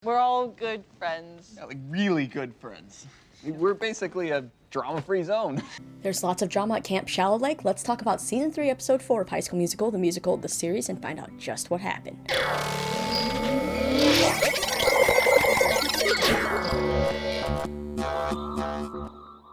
We're all good friends. Yeah, like really good friends. We're basically a drama-free zone. There's lots of drama at Camp Shallow Lake. Let's talk about Season 3, Episode 4 of High School Musical, the musical, the series, and find out just what happened.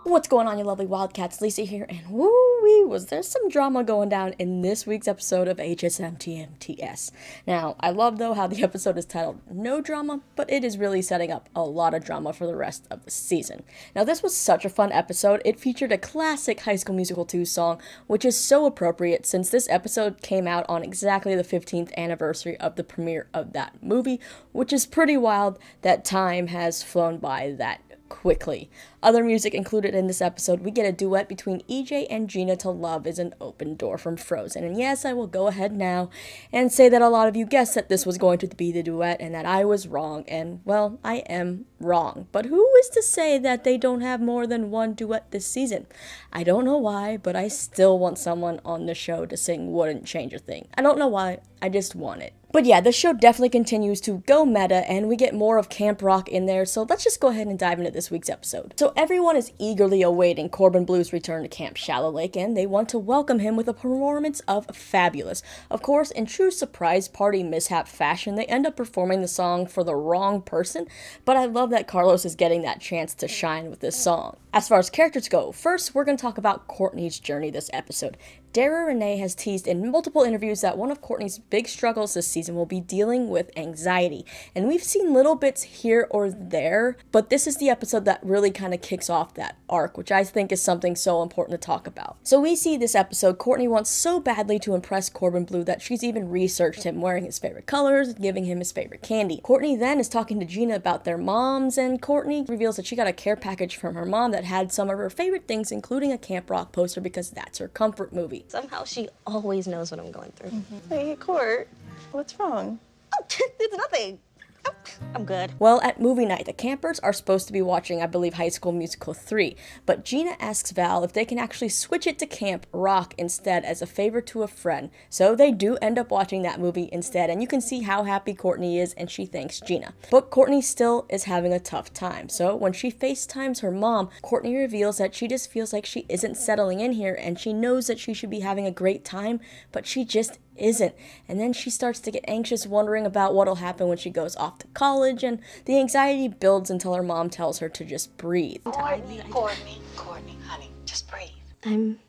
What's going on, you lovely Wildcats? Lisa here, and woo-wee, was there some drama going down in this week's episode of HSMTMTS. Now, I love, though, how the episode is titled No Drama, but it is really setting up a lot of drama for the rest of the season. Now, this was such a fun episode. It featured a classic High School Musical 2 song, which is so appropriate since this episode came out on exactly the 15th anniversary of the premiere of that movie, which is pretty wild that time has flown by that quickly. Other music included in this episode, we get a duet between EJ and Gina to Love is an Open Door from Frozen. And yes, I will go ahead now and say that a lot of you guessed that this was going to be the duet and that I was wrong. And, well, I am wrong. But who is to say that they don't have more than one duet this season? I don't know why, but I still want someone on the show to sing Wouldn't Change a Thing. I don't know why, I just want it. But yeah, the show definitely continues to go meta, and we get more of Camp Rock in there, so let's just go ahead and dive into this week's episode. So everyone is eagerly awaiting Corbin Blue's return to Camp Shallow Lake, and they want to welcome him with a performance of Fabulous. Of course, in true surprise party mishap fashion, they end up performing the song for the wrong person, but I love that Carlos is getting that chance to shine with this song. As far as characters go, first we're going to talk about Courtney's journey this episode. Dara Renee has teased in multiple interviews that one of Courtney's big struggles this season will be dealing with anxiety. And we've seen little bits here or there, but this is the episode that really kind of kicks off that arc, which I think is something so important to talk about. So we see this episode, Courtney wants so badly to impress Corbin Blue that she's even researched him wearing his favorite colors and giving him his favorite candy. Courtney then is talking to Gina about their moms, and Courtney reveals that she got a care package from her mom that had some of her favorite things, including a Camp Rock poster because that's her comfort movie. Somehow she always knows what I'm going through. Hey, Court, what's wrong? Oh, it's nothing. Oh, I'm good. Well, at movie night, the campers are supposed to be watching, I believe, High School Musical 3, but Gina asks Val if they can actually switch it to Camp Rock instead as a favor to a friend. So they do end up watching that movie instead, and you can see how happy Courtney is, and she thanks Gina. But Courtney still is having a tough time, so when she FaceTimes her mom, Courtney reveals that she just feels like she isn't settling in here, and she knows that she should be having a great time, but she just isn't. And then she starts to get anxious, wondering about what'll happen when she goes off to college, and the anxiety builds until her mom tells her to just breathe. Courtney, honey, just breathe. I'm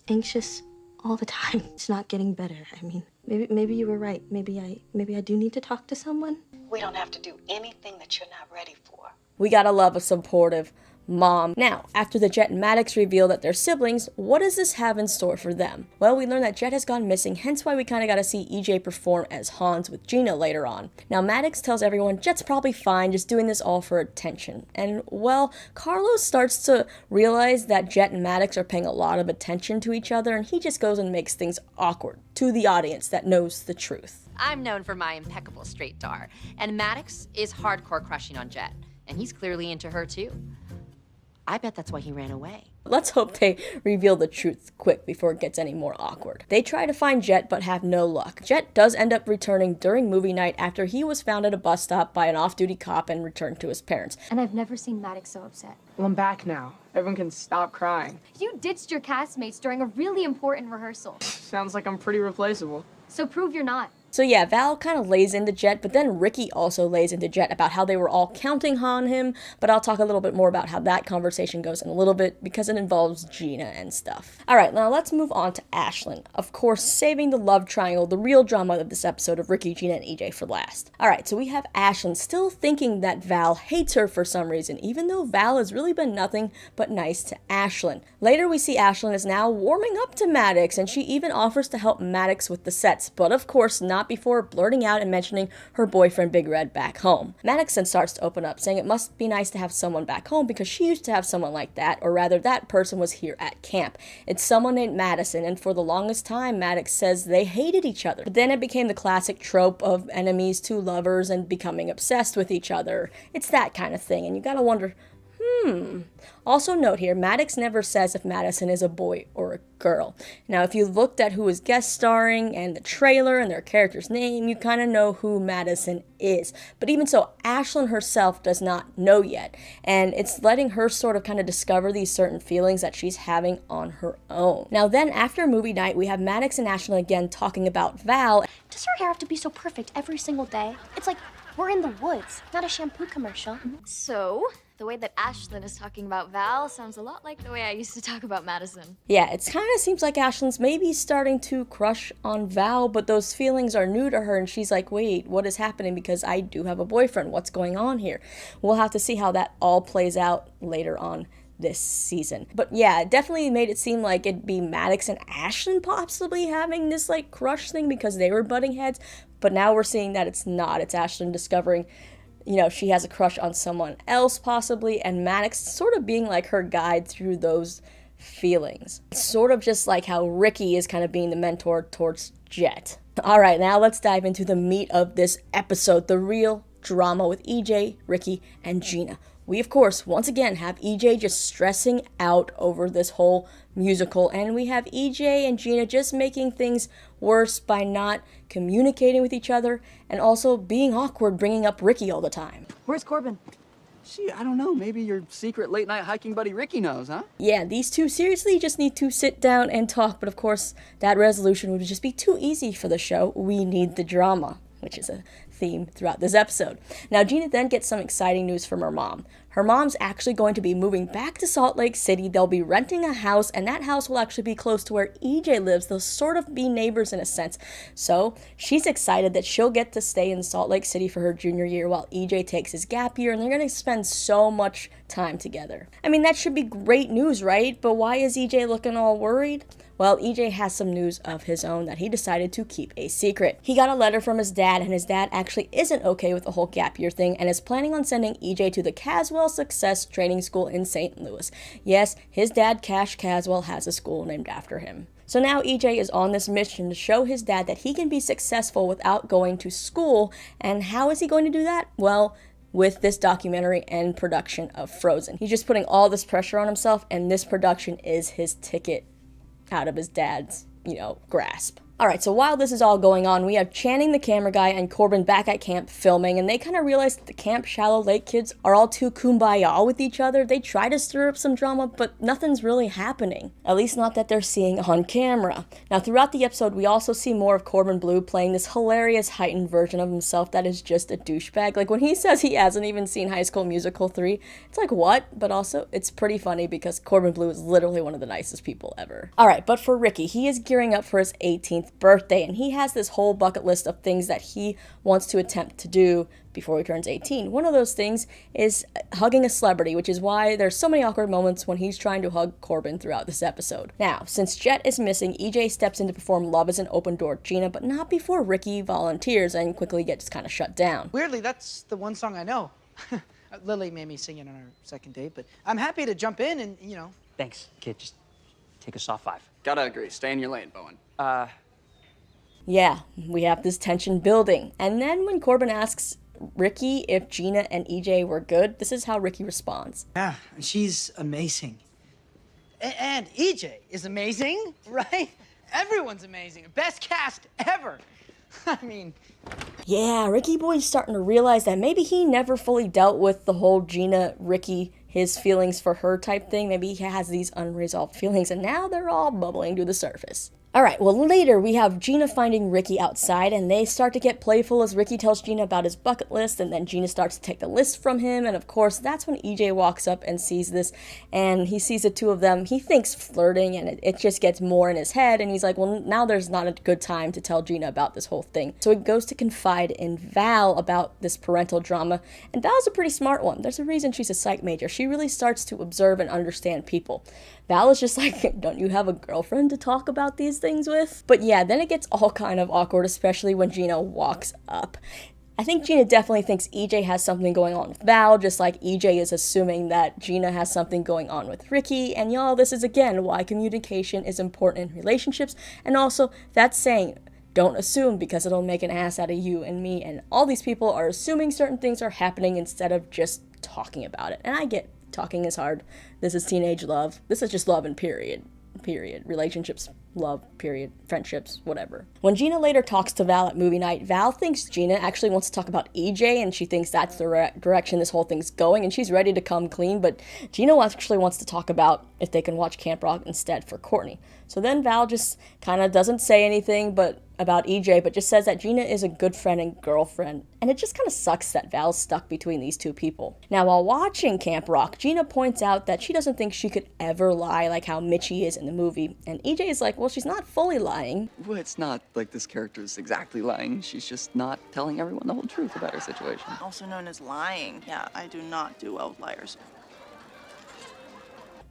anxious all the time. It's not getting better. I mean, maybe you were right. Maybe I do need to talk to someone. We don't have to do anything that you're not ready for. We gotta love a supportive mom. Now, after the Jet and Maddox reveal that they're siblings, what does this have in store for them? Well, we learn that Jet has gone missing, hence why we kind of got to see EJ perform as Hans with Gina later on. Now, Maddox tells everyone Jet's probably fine, just doing this all for attention. And, well, Carlos starts to realize that Jet and Maddox are paying a lot of attention to each other, and he just goes and makes things awkward to the audience that knows the truth. I'm known for my impeccable straight dar, and Maddox is hardcore crushing on Jet, and he's clearly into her too. I bet that's why he ran away. Let's hope they reveal the truth quick before it gets any more awkward. They try to find Jet but have no luck. Jet does end up returning during movie night after he was found at a bus stop by an off-duty cop and returned to his parents. And I've never seen Maddox so upset. Well, I'm back now. Everyone can stop crying. You ditched your castmates during a really important rehearsal. Sounds like I'm pretty replaceable. So prove you're not. So yeah, Val kind of lays into Jet, but then Ricky also lays into Jet about how they were all counting on him, but I'll talk a little bit more about how that conversation goes in a little bit because it involves Gina and stuff. Alright, now let's move on to Ashlyn. Of course, saving the love triangle, the real drama of this episode of Ricky, Gina, and EJ for last. Alright, so we have Ashlyn still thinking that Val hates her for some reason, even though Val has really been nothing but nice to Ashlyn. Later we see Ashlyn is now warming up to Maddox, and she even offers to help Maddox with the sets, but of course not before blurting out and mentioning her boyfriend Big Red back home. Maddox then starts to open up, saying it must be nice to have someone back home because she used to have someone like that, or rather that person was here at camp. It's someone named Madison, and for the longest time Maddox says they hated each other. But then it became the classic trope of enemies to lovers and becoming obsessed with each other. It's that kind of thing, and you gotta wonder, Also note here, Maddox never says if Madison is a boy or a girl. Now, if you looked at who is guest starring and the trailer and their character's name, you kind of know who Madison is. But even so, Ashlyn herself does not know yet. And it's letting her sort of kind of discover these certain feelings that she's having on her own. Now then, after movie night, we have Maddox and Ashlyn again talking about Val. Does her hair have to be so perfect every single day? It's like we're in the woods, not a shampoo commercial. So, the way that Ashlyn is talking about Val sounds a lot like the way I used to talk about Madison. Yeah, it kind of seems like Ashlyn's maybe starting to crush on Val, but those feelings are new to her, and she's like, wait, what is happening? Because I do have a boyfriend. What's going on here? We'll have to see how that all plays out later on this season. But yeah, it definitely made it seem like it'd be Maddox and Ashlyn possibly having this like crush thing because they were butting heads, but now we're seeing that it's not. It's Ashlyn discovering, you know, she has a crush on someone else possibly, and Maddox sort of being like her guide through those feelings. It's sort of just like how Ricky is kind of being the mentor towards Jet. Alright, now let's dive into the meat of this episode, the real drama with EJ, Ricky, and Gina. We, of course, once again have EJ just stressing out over this whole musical, and we have EJ and Gina just making things worse by not communicating with each other and also being awkward bringing up Ricky all the time. Where's Corbin? Gee, I don't know. Maybe your secret late night hiking buddy Ricky knows, huh? Yeah, these two seriously just need to sit down and talk, but of course, that resolution would just be too easy for the show. We need the drama, which is a theme throughout this episode. Now, Gina then gets some exciting news from her mom. Her mom's actually going to be moving back to Salt Lake City. They'll be renting a house, and that house will actually be close to where EJ lives. They'll sort of be neighbors in a sense. So she's excited that she'll get to stay in Salt Lake City for her junior year while EJ takes his gap year, and they're going to spend so much time together. I mean, that should be great news, right? But why is EJ looking all worried? Well, EJ has some news of his own that he decided to keep a secret. He got a letter from his dad, and his dad actually isn't okay with the whole gap year thing and is planning on sending EJ to the Caswell Success Training School in St. Louis. Yes, his dad, Cash Caswell, has a school named after him. So now EJ is on this mission to show his dad that he can be successful without going to school, and how is he going to do that? Well, with this documentary and production of Frozen. He's just putting all this pressure on himself, and this production is his ticket out of his dad's, grasp. Alright, so while this is all going on, we have Channing the camera guy and Corbin back at camp filming, and they kind of realize that the Camp Shallow Lake kids are all too kumbaya with each other. They try to stir up some drama, but nothing's really happening. At least not that they're seeing on camera. Now, throughout the episode, we also see more of Corbin Bleu playing this hilarious heightened version of himself that is just a douchebag. Like, when he says he hasn't even seen High School Musical 3, it's like, what? But also, it's pretty funny because Corbin Bleu is literally one of the nicest people ever. Alright, but for Ricky, he is gearing up for his 18th birthday, and he has this whole bucket list of things that he wants to attempt to do before he turns 18. One of those things is hugging a celebrity, which is why there's so many awkward moments when he's trying to hug Corbin throughout this episode. Now, since Jet is missing, EJ steps in to perform Love is an Open Door with Gina, but not before Ricky volunteers and quickly gets kind of shut down. Weirdly, that's the one song I know. Lily made me sing it on our second date, but I'm happy to jump in and, Thanks, kid. Just take a soft 5. Gotta agree. Stay in your lane, Bowen. Yeah, we have this tension building. And then when Corbin asks Ricky if Gina and EJ were good, this is how Ricky responds. Yeah, she's amazing. And EJ is amazing, right? Everyone's amazing. Best cast ever. I mean... Yeah, Ricky Boy's starting to realize that maybe he never fully dealt with the whole Gina, Ricky, his feelings for her type thing. Maybe he has these unresolved feelings, and now they're all bubbling to the surface. Alright, well later we have Gina finding Ricky outside, and they start to get playful as Ricky tells Gina about his bucket list, and then Gina starts to take the list from him, and of course that's when EJ walks up and sees this, and he sees the two of them. He thinks flirting, and it just gets more in his head, and he's like, well, now there's not a good time to tell Gina about this whole thing. So he goes to confide in Val about this parental drama, and Val's a pretty smart one. There's a reason she's a psych major. She really starts to observe and understand people. Val is just like, don't you have a girlfriend to talk about these things with? But yeah, then it gets all kind of awkward, especially when Gina walks up. I think Gina definitely thinks EJ has something going on with Val, just like EJ is assuming that Gina has something going on with Ricky. And y'all, this is again why communication is important in relationships. And also, that's saying, don't assume, because it'll make an ass out of you and me. And all these people are assuming certain things are happening instead of just talking about it. And I get talking is hard. This is teenage love. This is just love and period. Relationships, love, period, friendships, whatever. When Gina later talks to Val at movie night, Val thinks Gina actually wants to talk about EJ, and she thinks that's the direction this whole thing's going, and she's ready to come clean, but Gina actually wants to talk about if they can watch Camp Rock instead for Courtney. So then Val just kind of doesn't say anything about EJ, but just says that Gina is a good friend and girlfriend, and it just kind of sucks that Val's stuck between these two people. Now, while watching Camp Rock, Gina points out that she doesn't think she could ever lie like how Mitchie is in the movie, and EJ is like, well, she's not fully lying. Well, it's not like this character is exactly lying. She's just not telling everyone the whole truth about her situation. Also known as lying. Yeah, I do not do well with liars.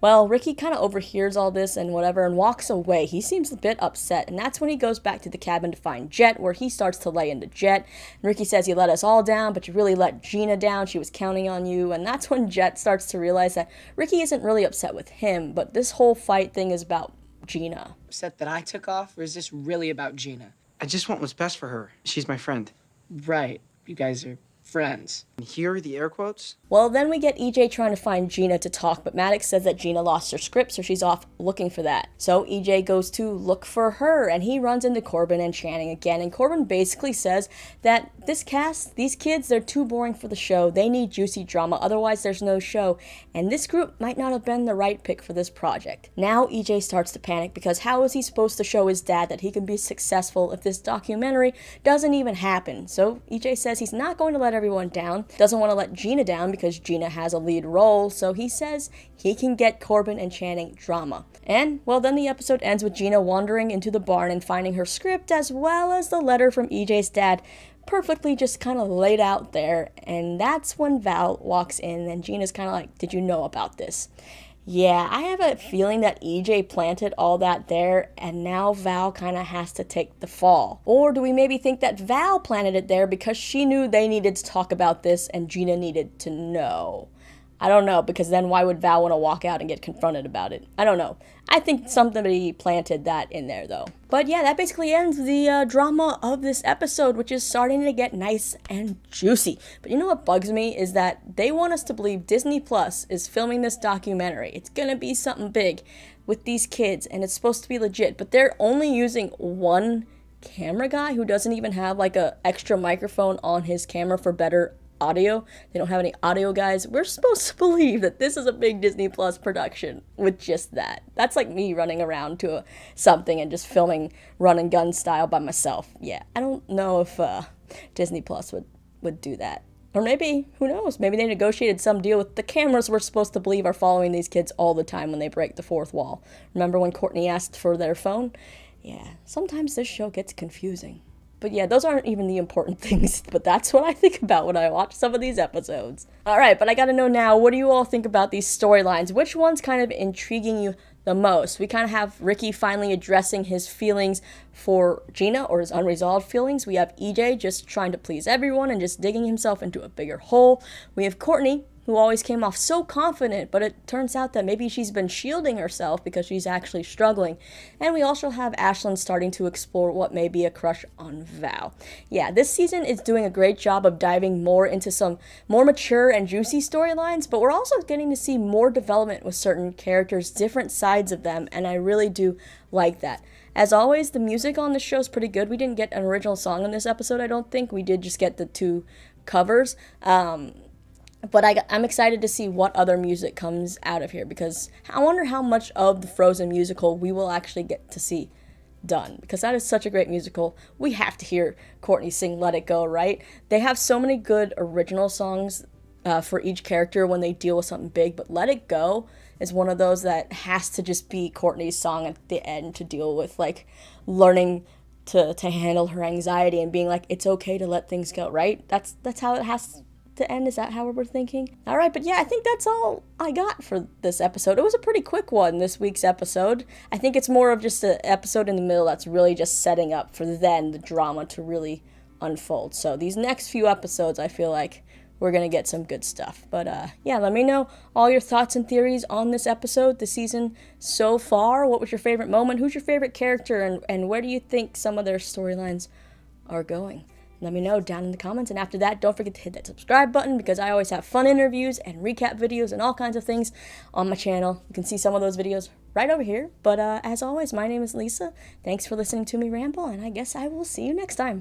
Well, Ricky kind of overhears all this and whatever and walks away. He seems a bit upset, and that's when he goes back to the cabin to find Jet, where he starts to lay into Jet. And Ricky says, you let us all down, but you really let Gina down. She was counting on you. And that's when Jet starts to realize that Ricky isn't really upset with him, but this whole fight thing is about Gina. Upset that I took off, or is this really about Gina? I just want what's best for her. She's my friend. Right. You guys are friends. And here are the air quotes. Well, then we get EJ trying to find Gina to talk, but Maddox says that Gina lost her script, so she's off looking for that. So EJ goes to look for her, and he runs into Corbin and Channing again, and Corbin basically says that this cast, these kids, they're too boring for the show. They need juicy drama, otherwise there's no show, and this group might not have been the right pick for this project. Now EJ starts to panic, because how is he supposed to show his dad that he can be successful if this documentary doesn't even happen? So EJ says he's not going to let everyone down, doesn't want to let Gina down because Gina has a lead role, so he says he can get Corbin and Channing drama. And, well, then the episode ends with Gina wandering into the barn and finding her script as well as the letter from EJ's dad perfectly just kind of laid out there, and that's when Val walks in and Gina's kind of like, did you know about this? Yeah, I have a feeling that EJ planted all that there, and now Val kind of has to take the fall. Or do we maybe think that Val planted it there because she knew they needed to talk about this and Gina needed to know? I don't know, because then why would Val want to walk out and get confronted about it? I don't know. I think somebody planted that in there, though. But yeah, that basically ends the drama of this episode, which is starting to get nice and juicy. But you know what bugs me is that they want us to believe Disney Plus is filming this documentary. It's gonna be something big with these kids, and it's supposed to be legit, but they're only using one camera guy who doesn't even have like a extra microphone on his camera for better audio. They don't have any audio guys. We're supposed to believe that this is a big Disney Plus production with just that. That's like me running around to something and just filming run and gun style by myself. Yeah, I don't know if Disney Plus would do that. Or maybe, who knows, maybe they negotiated some deal with the cameras we're supposed to believe are following these kids all the time when they break the fourth wall. Remember when Courtney asked for their phone? Yeah, sometimes this show gets confusing. But yeah, those aren't even the important things, but that's what I think about when I watch some of these episodes. Alright, but I gotta know now, what do you all think about these storylines? Which one's kind of intriguing you the most? We kind of have Ricky finally addressing his feelings for Gina, or his unresolved feelings. We have EJ just trying to please everyone and just digging himself into a bigger hole. We have Courtney, who always came off so confident, but it turns out that maybe she's been shielding herself because she's actually struggling. And we also have Ashlyn starting to explore what may be a crush on Val. Yeah, this season is doing a great job of diving more into some more mature and juicy storylines, but we're also getting to see more development with certain characters, different sides of them, and I really do like that. As always, the music on this show is pretty good. We didn't get an original song in this episode, I don't think. We did just get the 2 covers. But I'm excited to see what other music comes out of here, because I wonder how much of the Frozen musical we will actually get to see done, because that is such a great musical. We have to hear Courtney sing Let It Go, right? They have so many good original songs for each character when they deal with something big, but Let It Go is one of those that has to just be Courtney's song at the end to deal with, like, learning to handle her anxiety and being like, it's okay to let things go, right? That's how it has to end. Is that how we're thinking? All right, but yeah, I think that's all I got for this episode. It was a pretty quick one, this week's episode. I think it's more of just an episode in the middle that's really just setting up for then the drama to really unfold. So these next few episodes, I feel like we're gonna get some good stuff. But yeah, let me know all your thoughts and theories on this episode, the season so far. What was your favorite moment? Who's your favorite character? And where do you think some of their storylines are going? let me know down in the comments. And after that, don't forget to hit that subscribe button because I always have fun interviews and recap videos and all kinds of things on my channel. You can see some of those videos right over here. But as always, my name is Lisa. Thanks for listening to me ramble, and I guess I will see you next time.